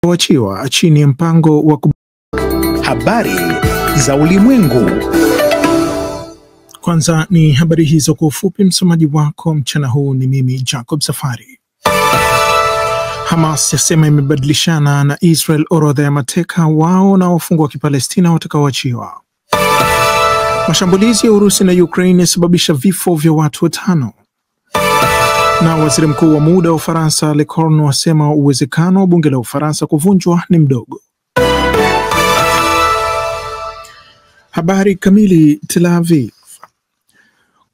wachiwa chini ya mpango wa habari za ulimwengu. Kwanza ni habari hizo kwa ufupi. Msomaji wako mchana huu ni mimi Jacob Safari. Hamas yasema imebadilishana na Israel orodha ya mateka wao na wafungwa wa Kipalestina watakaoachiwa. Mashambulizi ya Urusi na Ukraine yasababisha vifo vya watu 5. Na waziri mkuu wa muda wa Ufaransa Le Cornu wasema uwezekano wa bunge la Ufaransa kuvunjwa ni mdogo. Habari kamili. Tel Aviv.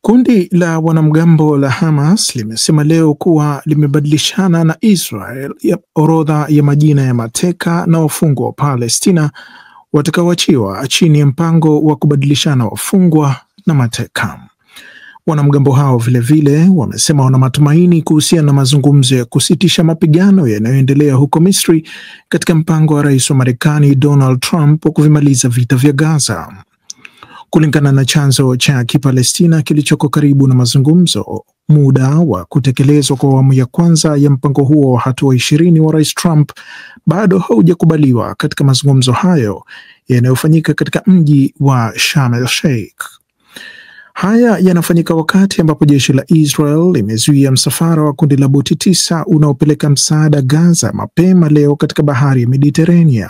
Kundi la wanamgambo la Hamas limesema leo kuwa limebadilishana na Israel ya orodha ya majina ya mateka na wafungwa wa Palestina watakaoachiwa chini ya mpango wa kubadilishana wafungwa na mateka. Wanamgambo hao vilevile wamesema wana matumaini kuhusiana na mazungumzo ya kusitisha mapigano yanayoendelea huko Misri katika mpango wa rais wa Marekani Donald Trump wa kuvimaliza vita vya Gaza. Kulingana na chanzo cha Kipalestina kilichoko karibu na mazungumzo, muda wa kutekelezwa kwa awamu ya kwanza ya mpango huo wa hatua 20 wa rais Trump bado haujakubaliwa katika mazungumzo hayo yanayofanyika katika mji wa Sharm el Sheikh. Haya yanafanyika wakati ambapo jeshi la Israel limezuia msafara wa kundi la boti 9 unaopeleka msaada Gaza mapema leo katika bahari ya Mediterania.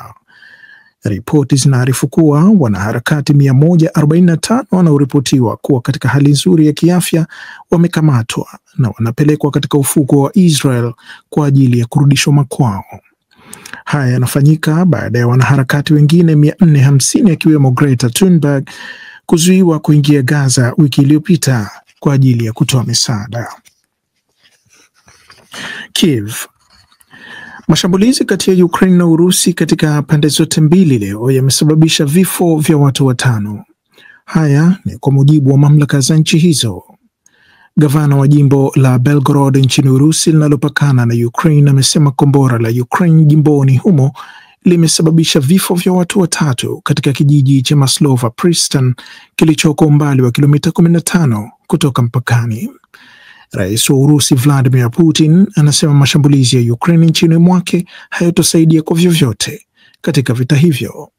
Ripoti zinaarifu kuwa wanaharakati 145 wanaoripotiwa kuwa katika hali nzuri ya kiafya wamekamatwa na wanapelekwa katika ufukwe wa Israel kwa ajili ya kurudishwa makwao. Haya yanafanyika baada ya wanaharakati wengine 450 akiwemo Greta Thunberg kuzuiwa kuingia Gaza wiki iliyopita kwa ajili ya kutoa misaada. Kiev. Mashambulizi kati ya Ukraine na Urusi katika pande zote mbili leo yamesababisha vifo vya watu 5. Haya ni kwa mujibu wa mamlaka za nchi hizo. Gavana wa jimbo la Belgorod nchini Urusi linalopakana na Ukraine amesema kombora la Ukraine jimboni humo limesababisha vifo vya watu 3 katika kijiji cha Maslova Pristan kilichoko umbali wa kilomita 15 kutoka mpakani. Rais wa Urusi Vladimir Putin anasema mashambulizi ya Ukraine nchini mwake hayatosaidia kwa vyovyote katika vita hivyo.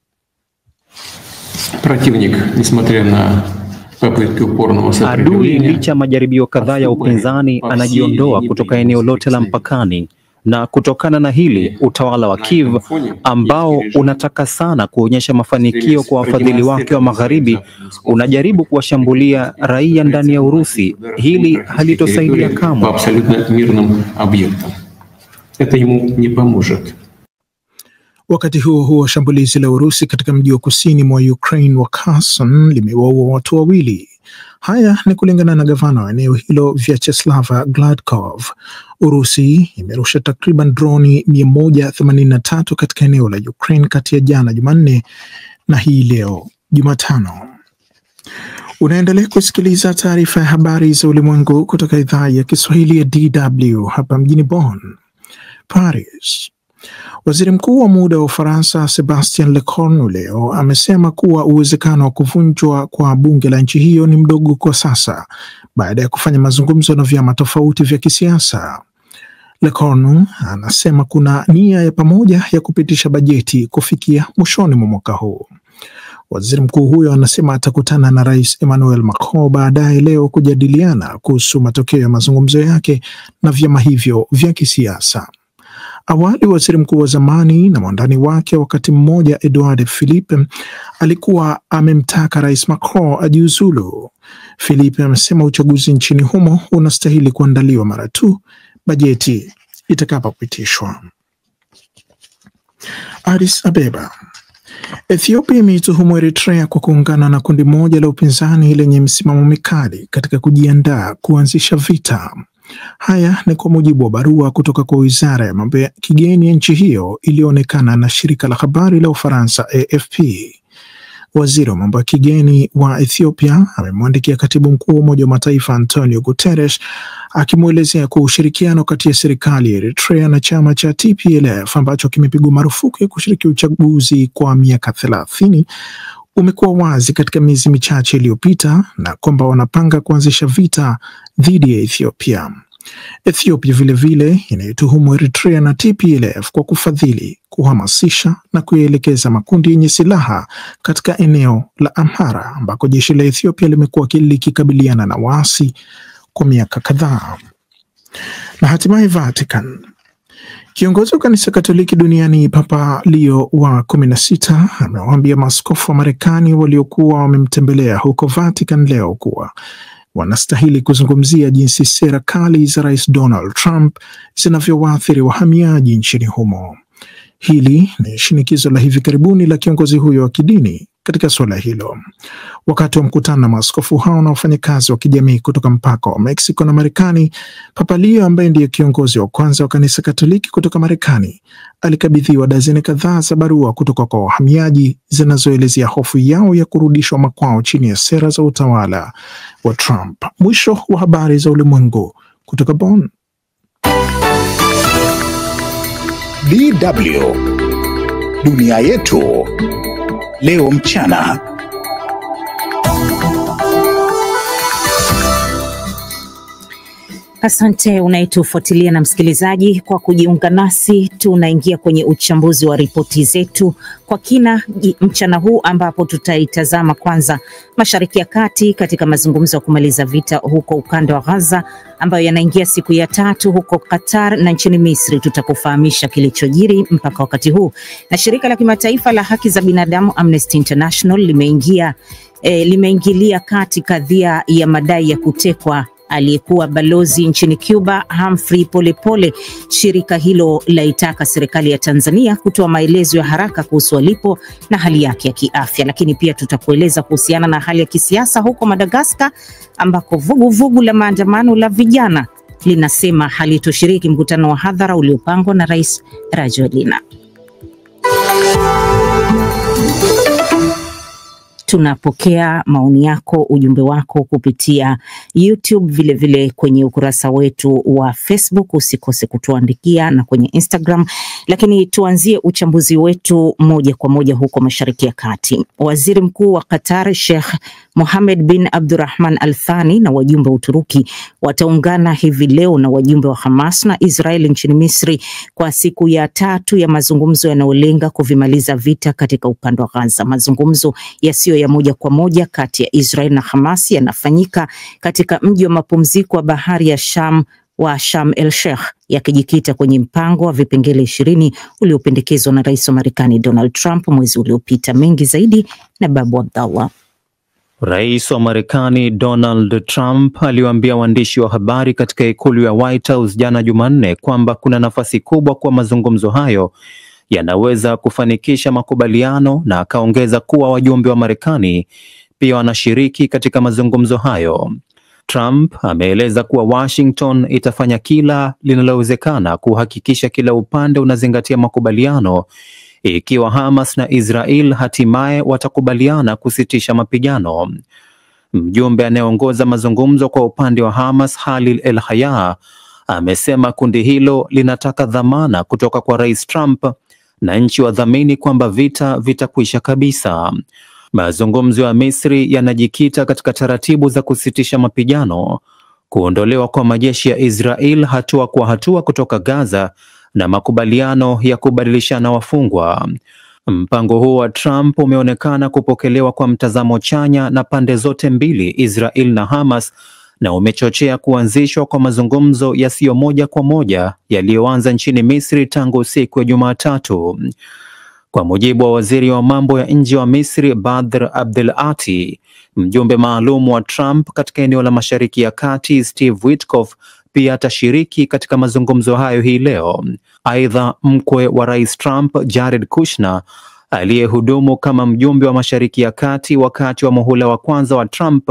Adui licha majaribio kadhaa ya upinzani anajiondoa kutoka eneo lote la mpakani, na kutokana na hili utawala wa Kiev ambao unataka sana kuonyesha mafanikio kwa wafadhili wake wa magharibi unajaribu kuwashambulia raia ndani ya Urusi. Hili halitosaidia kamwe. Wakati huo huo, shambulizi la Urusi katika mji wa kusini mwa Ukraine wa Kherson limewaua watu 2. Haya ni kulingana na gavana wa eneo hilo Vyacheslava Gladkov. Urusi imerusha takriban droni 183 katika eneo la Ukraine kati ya jana Jumanne na hii leo Jumatano. Unaendelea kusikiliza taarifa ya habari za ulimwengu kutoka idhaa ya Kiswahili ya DW hapa mjini Bonn. Paris. Waziri mkuu wa muda wa Ufaransa Sebastien Lecornu leo amesema kuwa uwezekano wa kuvunjwa kwa bunge la nchi hiyo ni mdogo kwa sasa baada ya kufanya mazungumzo na vyama tofauti vya kisiasa. Lecornu anasema kuna nia ya pamoja ya kupitisha bajeti kufikia mwishoni mwa mwaka huu. Waziri mkuu huyo anasema atakutana na Rais Emmanuel Macron baadaye leo kujadiliana kuhusu matokeo ya mazungumzo yake na vyama hivyo vya kisiasa. Awali waziri mkuu wa zamani na mwandani wake wakati mmoja Edouard Philippe alikuwa amemtaka Rais Macron ajiuzulu. Philippe amesema uchaguzi nchini humo unastahili kuandaliwa mara tu bajeti itakapopitishwa. Addis Abeba. Ethiopia imeituhumu Eritrea kwa kuungana na kundi moja la upinzani lenye msimamo mikali katika kujiandaa kuanzisha vita. Haya ni kwa mujibu wa barua kutoka kwa wizara ya mambo ya kigeni ya nchi hiyo iliyoonekana na shirika la habari la Ufaransa AFP. Waziri wa mambo ya kigeni wa Ethiopia amemwandikia katibu mkuu wa Umoja wa Mataifa Antonio Guterres akimwelezea kwa ushirikiano kati ya serikali ya Eritrea na chama cha TPLF ambacho kimepigwa marufuku ya kushiriki uchaguzi kwa miaka 30 umekuwa wazi katika miezi michache iliyopita na kwamba wanapanga kuanzisha vita dhidi ya Ethiopia. Ethiopia vilevile inaituhumu Eritrea na TPLF kwa kufadhili, kuhamasisha na kuelekeza makundi yenye silaha katika eneo la Amhara ambako jeshi la Ethiopia limekuwa likikabiliana na waasi kwa miaka kadhaa. Na hatimaye Vatican. Kiongozi wa kanisa Katoliki duniani Papa Leo wa 16 amewaambia maaskofu wa Marekani waliokuwa wamemtembelea huko Vatican leo kuwa wanastahili kuzungumzia jinsi sera kali za Rais Donald Trump zinavyowaathiri wahamiaji nchini humo. Hili ni shinikizo la hivi karibuni la kiongozi huyo wa kidini katika suala hilo. Wakati wa mkutano na maaskofu hao na wafanyakazi wa kijamii kutoka mpaka wa Mexico na Marekani, Papa Leo ambaye ndiye kiongozi wa kwanza wa kanisa Katoliki kutoka Marekani alikabidhiwa dazeni kadhaa za barua kutoka kwa wahamiaji zinazoelezea hofu yao ya kurudishwa makwao chini ya sera za utawala wa Trump. Mwisho wa habari za ulimwengu kutoka Bonn. DW Dunia Yetu Leo Mchana. Asante unayetufuatilia na msikilizaji kwa kujiunga nasi. Tunaingia kwenye uchambuzi wa ripoti zetu kwa kina mchana huu, ambapo tutaitazama kwanza Mashariki ya Kati katika mazungumzo ya kumaliza vita huko ukanda wa Gaza ambayo yanaingia siku ya 3 huko Qatar, na nchini Misri tutakufahamisha kilichojiri mpaka wakati huu. Na shirika la kimataifa la haki za binadamu Amnesty International limeingilia kati kadhia ya madai ya kutekwa aliyekuwa balozi nchini Cuba Humphrey Polepole. Shirika hilo laitaka serikali ya Tanzania kutoa maelezo ya haraka kuhusu alipo na hali yake ya kiafya. Lakini pia tutakueleza kuhusiana na hali ya kisiasa huko Madagascar ambako vuguvugu la maandamano la vijana linasema halitoshiriki mkutano wa hadhara uliopangwa na Rais Rajoelina. Tunapokea maoni yako, ujumbe wako kupitia YouTube, vile kwenye ukurasa wetu wa Facebook, usikose kutuandikia, na kwenye Instagram. Lakini tuanzie uchambuzi wetu moja kwa moja huko Mashariki ya Kati. Waziri Mkuu wa Qatar Sheikh Mohammed bin Abdurrahman Al Thani na wajumbe wa Uturuki wataungana hivi leo na wajumbe wa Hamas na Israel nchini Misri kwa siku ya 3 ya mazungumzo yanayolenga kuvimaliza vita katika ukanda wa Gaza. Mazungumzo yasiyo ya moja kwa moja kati ya Israel na Hamas yanafanyika katika mji wa mapumziko wa bahari ya Sham wa Sharm el Sheikh, yakijikita kwenye mpango wa vipengele 20 uliopendekezwa na Rais wa Marekani Donald Trump mwezi uliopita. Mengi zaidi na Babu Abdallah. Rais wa Marekani Donald Trump aliwaambia waandishi wa habari katika ikulu ya White House jana Jumanne kwamba kuna nafasi kubwa kwa mazungumzo hayo yanaweza kufanikisha makubaliano, na akaongeza kuwa wajumbe wa Marekani pia wanashiriki katika mazungumzo hayo. Trump ameeleza kuwa Washington itafanya kila linalowezekana kuhakikisha kila upande unazingatia makubaliano ikiwa Hamas na Israel hatimaye watakubaliana kusitisha mapigano. Mjumbe anayeongoza mazungumzo kwa upande wa Hamas, Khalil El Hayya, amesema kundi hilo linataka dhamana kutoka kwa Rais Trump na nchi wadhamini kwamba vita vitakwisha kabisa. Mazungumzo ya Misri yanajikita katika taratibu za kusitisha mapigano, kuondolewa kwa majeshi ya Israel hatua kwa hatua kutoka Gaza na makubaliano ya kubadilishana wafungwa. Mpango huu wa Trump umeonekana kupokelewa kwa mtazamo chanya na pande zote mbili, Israel na Hamas, na umechochea kuanzishwa kwa mazungumzo yasiyo moja kwa moja yaliyoanza nchini Misri tangu siku ya Jumatatu. Kwa mujibu wa waziri wa mambo ya nje wa Misri Badr Abdel Ati, mjumbe maalum wa Trump katika eneo la Mashariki ya Kati Steve Witkoff pia atashiriki katika mazungumzo hayo hii leo. Aidha, mkwe wa Rais Trump Jared Kushner, aliyehudumu kama mjumbe wa Mashariki ya Kati wakati wa muhula wa kwanza wa Trump,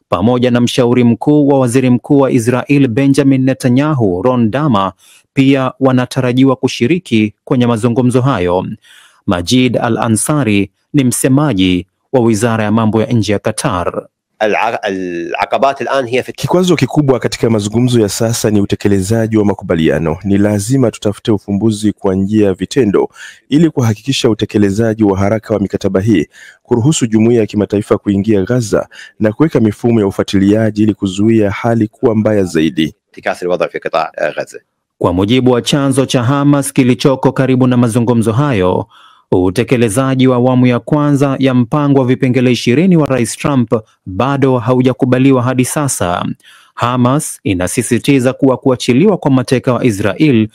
pamoja na mshauri mkuu wa waziri mkuu wa Israel Benjamin Netanyahu Ron Dama, pia wanatarajiwa kushiriki kwenye mazungumzo hayo. Majid Al-Ansari ni msemaji wa Wizara ya Mambo ya Nje ya Qatar. Kikwazo kikubwa katika mazungumzo ya sasa ni utekelezaji wa makubaliano. Ni lazima tutafute ufumbuzi kwa njia ya vitendo ili kuhakikisha utekelezaji wa haraka wa mikataba hii, kuruhusu jumuiya ya kimataifa kuingia Gaza na kuweka mifumo ya ufuatiliaji ili kuzuia hali kuwa mbaya zaidi. Kwa mujibu wa chanzo cha Hamas kilichoko karibu na mazungumzo hayo, utekelezaji wa awamu ya kwanza ya mpango wa vipengele 20 wa Rais Trump bado haujakubaliwa hadi sasa. Hamas inasisitiza kuwa kuachiliwa kwa mateka wa Israel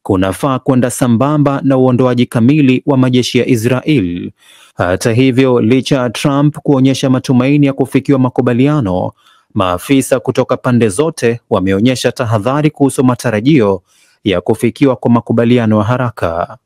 kunafaa kwenda sambamba na uondoaji kamili wa majeshi ya Israel. Hata hivyo, licha ya Trump kuonyesha matumaini ya kufikiwa makubaliano, maafisa kutoka pande zote wameonyesha tahadhari kuhusu matarajio ya kufikiwa kwa makubaliano ya haraka.